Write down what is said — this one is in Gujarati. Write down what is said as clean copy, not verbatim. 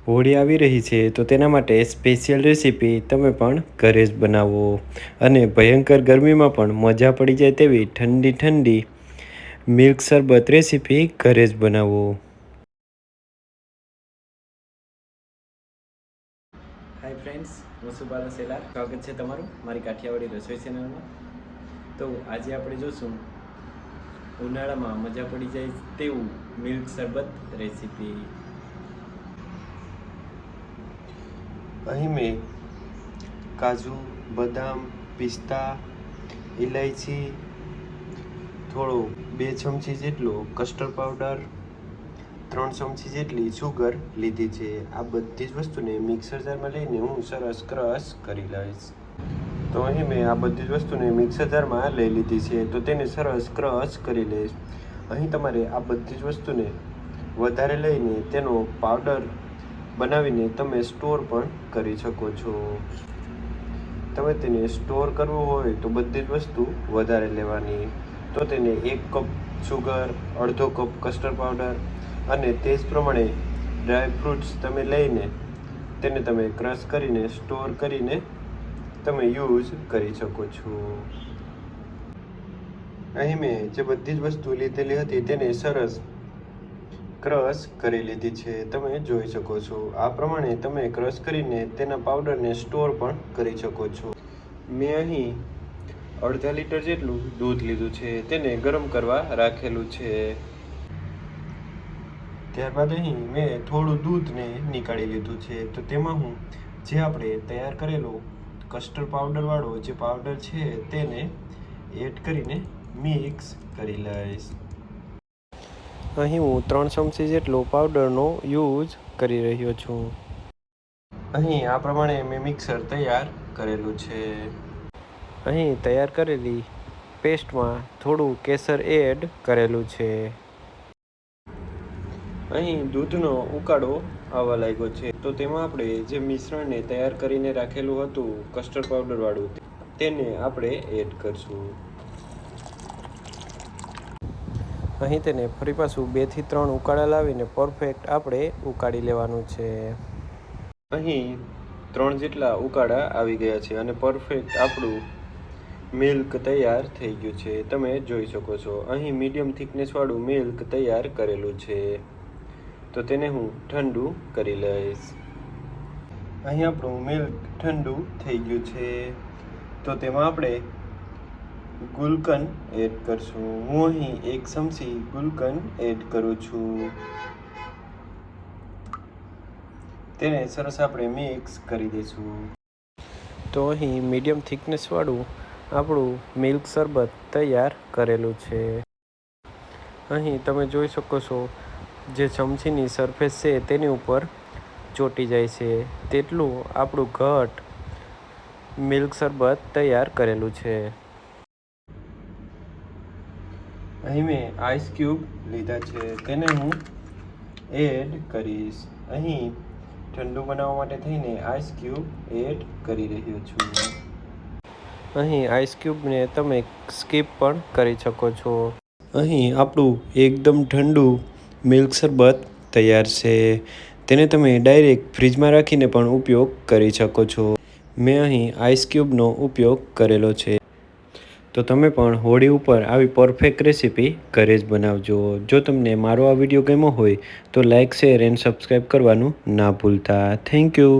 હોળી આવી રહી છે તો તેના માટે સ્પેશિયલ રેસીપી તમે પણ ઘરે જ બનાવો અને ભયંકર ગરમીમાં પણ મજા પડી જાય તેવી ઠંડી ઠંડી મિલ્ક શરબત રેસીપી ઘરે જ બનાવો। હાય ફ્રેન્ડ્સ, હું સુબાલા સેલાર, સ્વાગત છે તમારું મારી કાઠિયાવાડી રસોઈ ચેનલમાં। તો આજે આપણે જોશું ઉનાળામાં મજા પડી જાય તેવું મિલ્ક શરબત રેસીપી। અહીં મેં કાજુ, બદામ, પિસ્તા, ઇલાયચી, થોડો 2 ચમચી જેટલો કસ્ટર્ડ પાવડર, 3 ચમચી જેટલી સુગર લીધી છે। આ બધી જ વસ્તુને મિક્સર જારમાં લઈને હું સરસ ક્રશ કરી લઈશ। તો અહીં મેં આ બધી જ વસ્તુને મિક્સર જારમાં લઈ લીધી છે, તો તેને સરસ ક્રશ કરી લઈશ। અહીં તમારે આ બધી જ વસ્તુને વધારે લઈને તેનો પાવડર બનાવીને તમે સ્ટોર પણ કરી શકો છો। તમે તેને સ્ટોર કરવું હોય તો બધી જ વસ્તુ વધારે લેવાની। તો તેને 1 કપ સુગર, અડધો કપ કસ્ટર્ડ પાવડર અને તે જ પ્રમાણે ડ્રાય ફ્રૂટ્સ તમે લઈને તેને તમે ક્રશ કરીને સ્ટોર કરીને તમે યુઝ કરી શકો છો। અહીં મેં જે બધી જ વસ્તુ લીધેલી હતી તેને સરસ ક્રશ કરી લીધી છે, તમે જોઈ શકો છો। આ પ્રમાણે તમે ક્રશ કરીને તેના પાવડરને સ્ટોર પણ કરી શકો છો। મેં અહીં અડધા લીટર જેટલું દૂધ લીધું છે, તેને ગરમ કરવા રાખેલું છે। ત્યારબાદ અહીં મેં થોડું દૂધને નીકાળી લીધું છે, તો તેમાં હું જે આપણે તૈયાર કરેલો કસ્ટર્ડ પાવડરવાળો જે પાવડર છે તેને એડ કરીને મિક્સ કરી લઈશ। અહીં હું 3 ચમચી જેટલો પાવડરનો યુઝ કરી રહ્યો છું। અહીં આ પ્રમાણે મેં મિક્સર તૈયાર કરેલું છે। અહીં તૈયાર કરેલી પેસ્ટમાં થોડું કેસર એડ કરેલું છે। અહીં દૂધનો ઉકાળો આવવા લાગ્યો છે, તો તેમાં આપણે જે મિશ્રણને તૈયાર કરીને રાખેલું હતું કસ્ટર્ડ પાવડરવાળું તેને આપણે એડ કરશું। અહીં તેને ફરી પાછું 2 થી 3 ઉકાળા લાવીને પરફેક્ટ આપણે ઉકાળી લેવાનું છે। અહીં 3 જેટલા ઉકાળા આવી ગયા છે અને પરફેક્ટ આપણું મિલ્ક તૈયાર થઈ ગયું છે, તમે જોઈ શકો છો। અહીં મીડિયમ થિકનેસવાળું મિલ્ક તૈયાર કરેલું છે, તો તેને હું ઠંડુ કરી લઈશ। અહીં આપણું મિલ્ક ઠંડુ થઈ ગયું છે, તો તેમાં આપણે ગુલકંદ એડ કરશું। હું અહીં 1 ચમચી ગુલકંદ એડ કરું છું, તેને સરસ આપણે મિક્સ કરી દઈશું। તો અહીં મીડિયમ થિકનેસવાળું આપણું મિલ્ક શરબત તૈયાર કરેલું છે। અહીં તમે જોઈ શકો છો જે ચમચીની સરફેસ છે તેની ઉપર ચોંટી જાય છે તેટલું આપણું ઘટ મિલ્ક શરબત તૈયાર કરેલું છે। અહીં મેં આઈસ ક્યુબ લીધા છે, તેને હું એડ કરીશ। અહીં ઠંડુ બનાવવા માટે થઈને આઈસ ક્યુબ એડ કરી રહ્યો છું। અહીં આઈસ ક્યુબને તમે સ્કીપ પણ કરી શકો છો। અહીં આપણું એકદમ ઠંડુ મિલ્ક શરબત તૈયાર છે, તેને તમે ડાયરેક્ટ ફ્રીજમાં રાખીને પણ ઉપયોગ કરી શકો છો। મેં અહીં આઈસ ક્યુબનો ઉપયોગ કરેલો છે, તો તમે પણ હોળી ઉપર આવી પરફેક્ટ રેસીપી ઘરે જ બનાવજો। જો તમને મારો આ વિડીયો ગમ્યો હોય તો લાઇક, શેર એન્ડ સબસ્ક્રાઈબ કરવાનું ના ભૂલતા। Thank you.